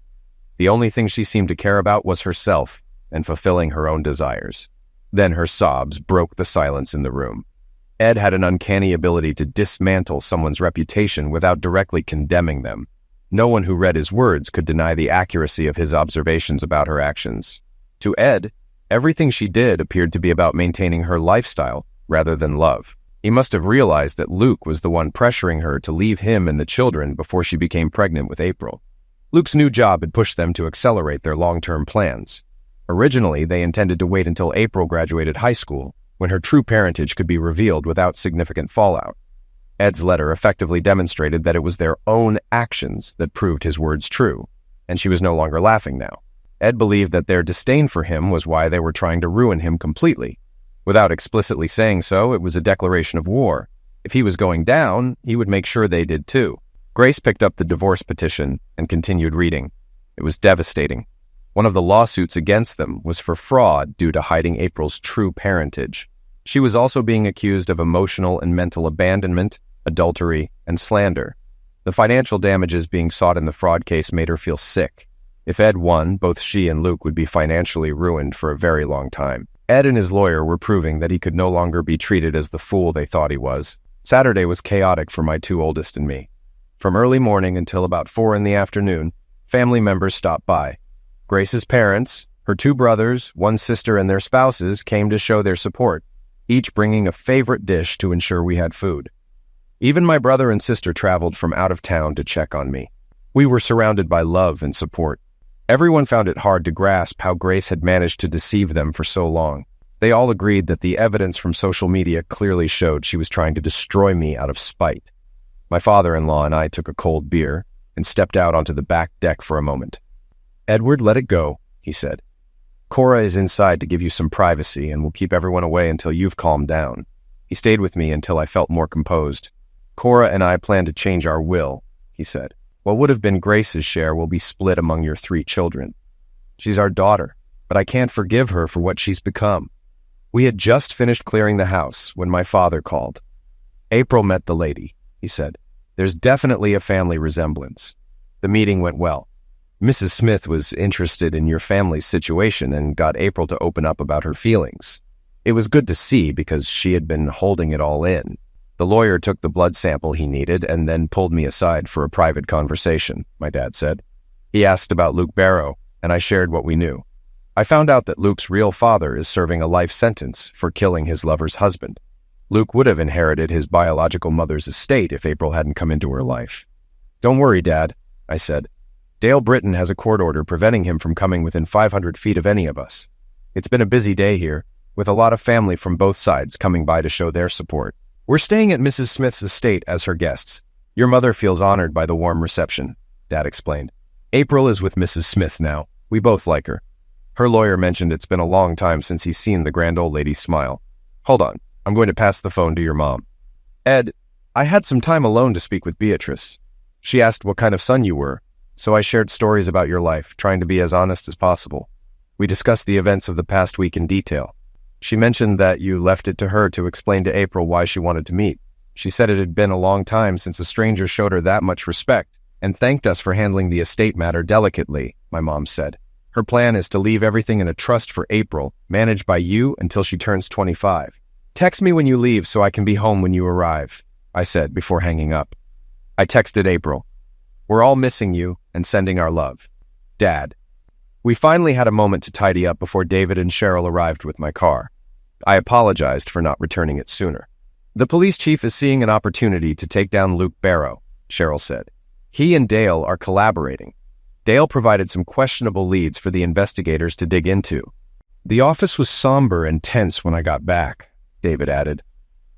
The only thing she seemed to care about was herself and fulfilling her own desires. Then her sobs broke the silence in the room. Ed had an uncanny ability to dismantle someone's reputation without directly condemning them. No one who read his words could deny the accuracy of his observations about her actions. To Ed, everything she did appeared to be about maintaining her lifestyle rather than love. He must have realized that Luke was the one pressuring her to leave him and the children before she became pregnant with April. Luke's new job had pushed them to accelerate their long-term plans. Originally, they intended to wait until April graduated high school, when her true parentage could be revealed without significant fallout. Ed's letter effectively demonstrated that it was their own actions that proved his words true, and she was no longer laughing now. Ed believed that their disdain for him was why they were trying to ruin him completely. Without explicitly saying so, it was a declaration of war. If he was going down, he would make sure they did too. Grace picked up the divorce petition and continued reading. It was devastating. One of the lawsuits against them was for fraud due to hiding April's true parentage. She was also being accused of emotional and mental abandonment, adultery, and slander. The financial damages being sought in the fraud case made her feel sick. If Ed won, both she and Luke would be financially ruined for a very long time. Ed and his lawyer were proving that he could no longer be treated as the fool they thought he was. Saturday was chaotic for my 2 oldest and me. From early morning until about 4 in the afternoon, family members stopped by. Grace's parents, her 2 brothers, 1 sister, and their spouses came to show their support, each bringing a favorite dish to ensure we had food. Even my brother and sister traveled from out of town to check on me. We were surrounded by love and support. Everyone found it hard to grasp how Grace had managed to deceive them for so long. They all agreed that the evidence from social media clearly showed she was trying to destroy me out of spite. My father-in-law and I took a cold beer, and stepped out onto the back deck for a moment. "Edward, let it go," he said. "Cora is inside to give you some privacy, and will keep everyone away until you've calmed down." He stayed with me until I felt more composed. "Cora and I plan to change our will," he said. "What would have been Grace's share will be split among your 3 children. She's our daughter, but I can't forgive her for what she's become." We had just finished clearing the house when my father called. "April met the lady," he said. "There's definitely a family resemblance." The meeting went well. Mrs. Smith was interested in your family's situation and got April to open up about her feelings. It was good to see because she had been holding it all in. The lawyer took the blood sample he needed and then pulled me aside for a private conversation, my dad said. He asked about Luke Barrow, and I shared what we knew. I found out that Luke's real father is serving a life sentence for killing his lover's husband. Luke would have inherited his biological mother's estate if April hadn't come into her life. "Don't worry, Dad," I said. "Dale Britton has a court order preventing him from coming within 500 feet of any of us. It's been a busy day here, with a lot of family from both sides coming by to show their support. We're staying at Mrs. Smith's estate as her guests. Your mother feels honored by the warm reception," Dad explained. "April is with Mrs. Smith now. We both like her. Her lawyer mentioned it's been a long time since he's seen the grand old lady smile. Hold on, I'm going to pass the phone to your mom." "Ed, I had some time alone to speak with Beatrice. She asked what kind of son you were, so I shared stories about your life, trying to be as honest as possible. We discussed the events of the past week in detail. She mentioned that you left it to her to explain to April why she wanted to meet. She said it had been a long time since a stranger showed her that much respect, and thanked us for handling the estate matter delicately," my mom said. "Her plan is to leave everything in a trust for April, managed by you until she turns 25. Text me when you leave so I can be home when you arrive," I said before hanging up. I texted April. "We're all missing you and sending our love. Dad." We finally had a moment to tidy up before David and Cheryl arrived with my car. I apologized for not returning it sooner. "The police chief is seeing an opportunity to take down Luke Barrow," Cheryl said. "He and Dale are collaborating. Dale provided some questionable leads for the investigators to dig into." "The office was somber and tense when I got back," David added.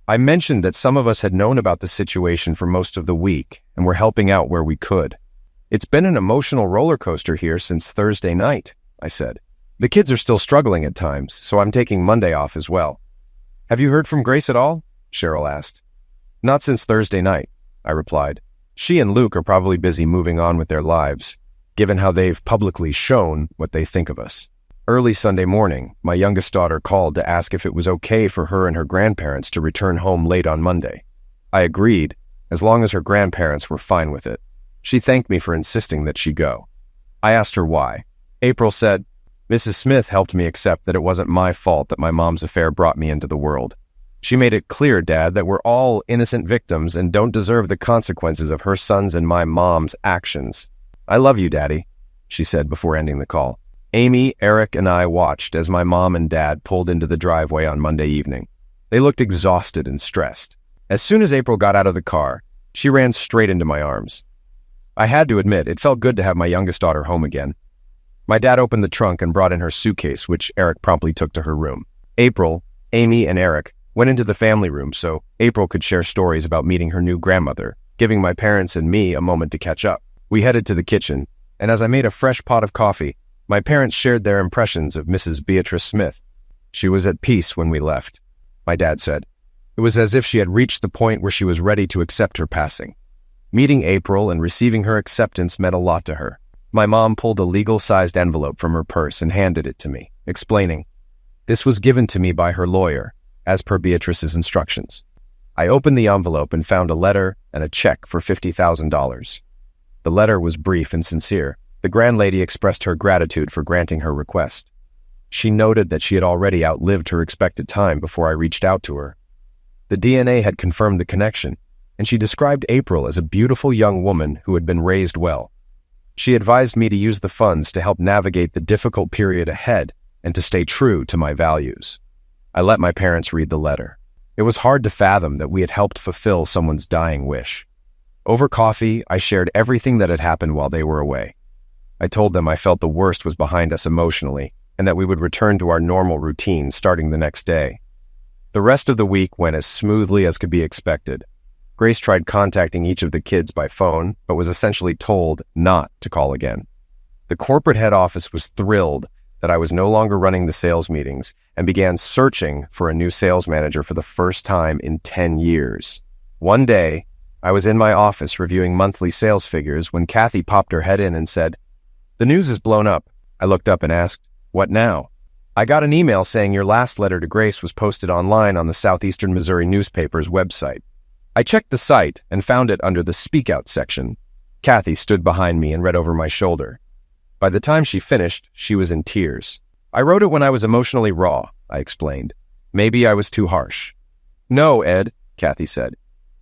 "I mentioned that some of us had known about the situation for most of the week and were helping out where we could. It's been an emotional roller coaster here since Thursday night," I said. "The kids are still struggling at times, so I'm taking Monday off as well." "Have you heard from Grace at all?" Cheryl asked. "Not since Thursday night," I replied. "She and Luke are probably busy moving on with their lives, given how they've publicly shown what they think of us." Early Sunday morning, my youngest daughter called to ask if it was okay for her and her grandparents to return home late on Monday. I agreed, as long as her grandparents were fine with it. She thanked me for insisting that she go. I asked her why. April said, "Mrs. Smith helped me accept that it wasn't my fault that my mom's affair brought me into the world. She made it clear, Dad, that we're all innocent victims and don't deserve the consequences of her son's and my mom's actions. I love you, Daddy," she said before ending the call. Amy, Eric, and I watched as my mom and Dad pulled into the driveway on Monday evening. They looked exhausted and stressed. As soon as April got out of the car, she ran straight into my arms. I had to admit, it felt good to have my youngest daughter home again. My dad opened the trunk and brought in her suitcase, which Eric promptly took to her room. April, Amy, and Eric went into the family room so April could share stories about meeting her new grandmother, giving my parents and me a moment to catch up. We headed to the kitchen, and as I made a fresh pot of coffee, my parents shared their impressions of Mrs. Beatrice Smith. "She was at peace when we left," my dad said. "It was as if she had reached the point where she was ready to accept her passing. Meeting April and receiving her acceptance meant a lot to her." My mom pulled a legal-sized envelope from her purse and handed it to me, explaining, "This was given to me by her lawyer, as per Beatrice's instructions." I opened the envelope and found a letter and a check for $50,000. The letter was brief and sincere. The grand lady expressed her gratitude for granting her request. She noted that she had already outlived her expected time before I reached out to her. The DNA had confirmed the connection, and she described April as a beautiful young woman who had been raised well. She advised me to use the funds to help navigate the difficult period ahead and to stay true to my values. I let my parents read the letter. It was hard to fathom that we had helped fulfill someone's dying wish. Over coffee, I shared everything that had happened while they were away. I told them I felt the worst was behind us emotionally and that we would return to our normal routine starting the next day. The rest of the week went as smoothly as could be expected. Grace tried contacting each of the kids by phone, but was essentially told not to call again. The corporate head office was thrilled that I was no longer running the sales meetings and began searching for a new sales manager for the first time in 10 years. One day, I was in my office reviewing monthly sales figures when Kathy popped her head in and said, "The news is blown up." I looked up and asked, "What now?" "I got an email saying your last letter to Grace was posted online on the Southeastern Missouri newspaper's website." I checked the site and found it under the Speak Out section. Kathy stood behind me and read over my shoulder. By the time she finished, she was in tears. "I wrote it when I was emotionally raw," I explained. "Maybe I was too harsh." "No, Ed," Kathy said.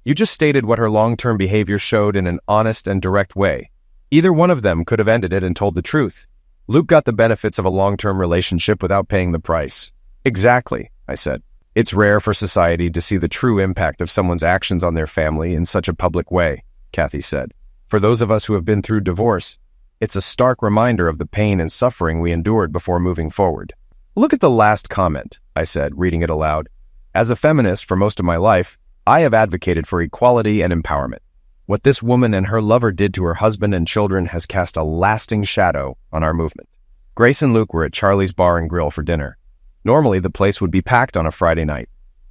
"You just stated what her long-term behavior showed in an honest and direct way. Either one of them could have ended it and told the truth. Luke got the benefits of a long-term relationship without paying the price." "Exactly," I said. "It's rare for society to see the true impact of someone's actions on their family in such a public way," Kathy said. "For those of us who have been through divorce, it's a stark reminder of the pain and suffering we endured before moving forward." "Look at the last comment," I said, reading it aloud. "As a feminist for most of my life, I have advocated for equality and empowerment. What this woman and her lover did to her husband and children has cast a lasting shadow on our movement." Grace and Luke were at Charlie's Bar and Grill for dinner. Normally, the place would be packed on a Friday night,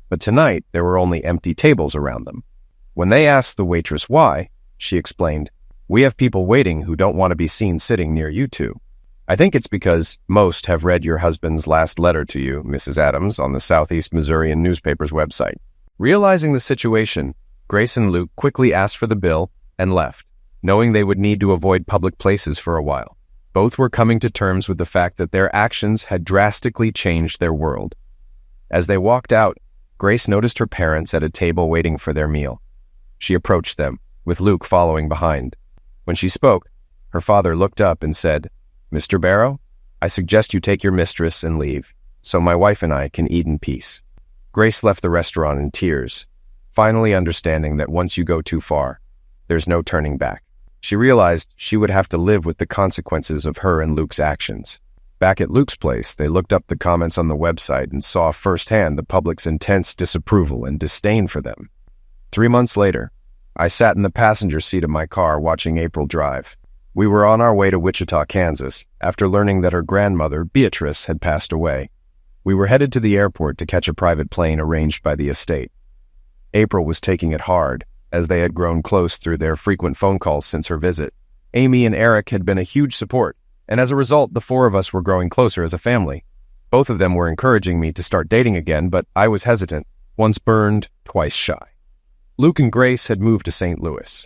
but tonight there were only empty tables around them. When they asked the waitress why, she explained, "We have people waiting who don't want to be seen sitting near you two. I think it's because most have read your husband's last letter to you, Mrs. Adams, on the Southeast Missourian newspaper's website." Realizing the situation, Grace and Luke quickly asked for the bill and left, knowing they would need to avoid public places for a while. Both were coming to terms with the fact that their actions had drastically changed their world. As they walked out, Grace noticed her parents at a table waiting for their meal. She approached them, with Luke following behind. When she spoke, her father looked up and said, "Mr. Barrow, I suggest you take your mistress and leave, so my wife and I can eat in peace." Grace left the restaurant in tears, finally understanding that once you go too far, there's no turning back. She realized she would have to live with the consequences of her and Luke's actions. Back at Luke's place, they looked up the comments on the website and saw firsthand the public's intense disapproval and disdain for them. 3 months later, I sat in the passenger seat of my car watching April drive. We were on our way to Wichita, Kansas, after learning that her grandmother, Beatrice, had passed away. We were headed to the airport to catch a private plane arranged by the estate. April was taking it hard, as they had grown close through their frequent phone calls since her visit. Amy and Eric had been a huge support, and as a result, the four of us were growing closer as a family. Both of them were encouraging me to start dating again, but I was hesitant. Once burned, twice shy. Luke and Grace had moved to St. Louis.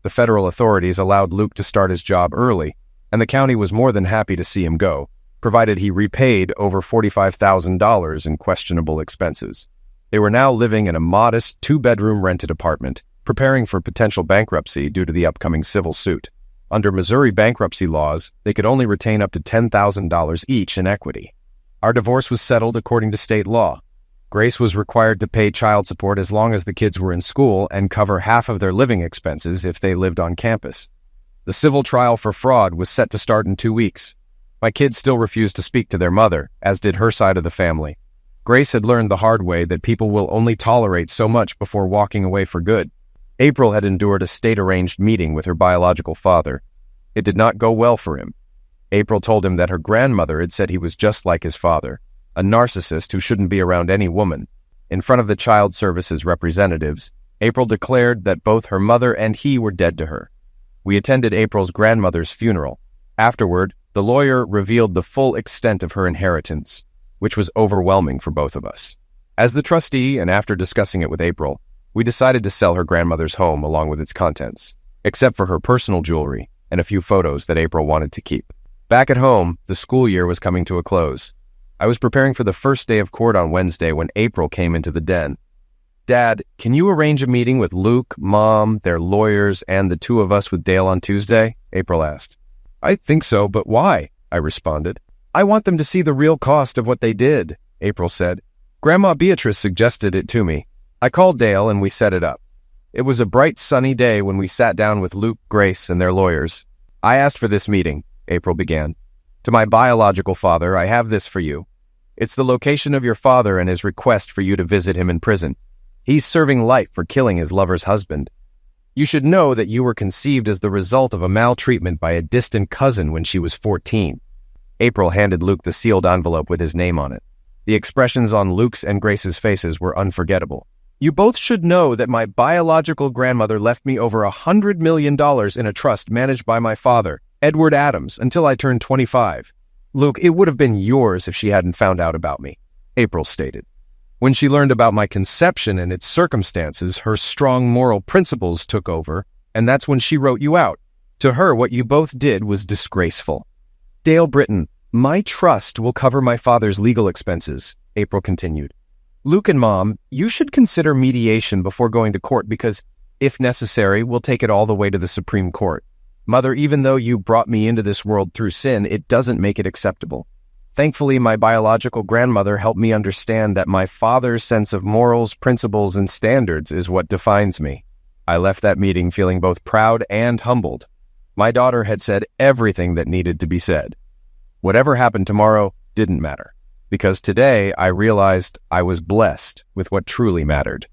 The federal authorities allowed Luke to start his job early, and the county was more than happy to see him go, provided he repaid over $45,000 in questionable expenses. They were now living in a modest 2-bedroom rented apartment, preparing for potential bankruptcy due to the upcoming civil suit. Under Missouri bankruptcy laws, they could only retain up to $10,000 each in equity. Our divorce was settled according to state law. Grace was required to pay child support as long as the kids were in school and cover half of their living expenses if they lived on campus. The civil trial for fraud was set to start in 2 weeks. My kids still refused to speak to their mother, as did her side of the family. Grace had learned the hard way that people will only tolerate so much before walking away for good. April had endured a state-arranged meeting with her biological father. It did not go well for him. April told him that her grandmother had said he was just like his father, a narcissist who shouldn't be around any woman. In front of the Child Services representatives, April declared that both her mother and he were dead to her. We attended April's grandmother's funeral. Afterward, the lawyer revealed the full extent of her inheritance, which was overwhelming for both of us. As the trustee, and after discussing it with April, we decided to sell her grandmother's home along with its contents, except for her personal jewelry and a few photos that April wanted to keep. Back at home, the school year was coming to a close. I was preparing for the first day of court on Wednesday when April came into the den. "Dad, can you arrange a meeting with Luke, Mom, their lawyers, and the two of us with Dale on Tuesday?" April asked. "I think so, but why?" I responded. "I want them to see the real cost of what they did," April said. "Grandma Beatrice suggested it to me. I called Dale and we set it up. It was a bright, sunny day when we sat down with Luke, Grace, and their lawyers. I asked for this meeting," April began. "To my biological father, I have this for you. It's the location of your father and his request for you to visit him in prison. He's serving life for killing his lover's husband. You should know that you were conceived as the result of a maltreatment by a distant cousin when she was 14. April handed Luke the sealed envelope with his name on it. The expressions on Luke's and Grace's faces were unforgettable. You both should know that my biological grandmother left me over $100 million in a trust managed by my father, Edward Adams, until I turned 25. Luke, it would have been yours if she hadn't found out about me, April stated. When she learned about my conception and its circumstances, her strong moral principles took over, and that's when she wrote you out. To her, what you both did was disgraceful. Dale Britton, my trust will cover my father's legal expenses, April continued. Luke and Mom, you should consider mediation before going to court because, if necessary, we'll take it all the way to the Supreme Court. Mother, even though you brought me into this world through sin, it doesn't make it acceptable. Thankfully, my biological grandmother helped me understand that my father's sense of morals, principles, and standards is what defines me. I left that meeting feeling both proud and humbled. My daughter had said everything that needed to be said. Whatever happened tomorrow didn't matter, because today I realized I was blessed with what truly mattered.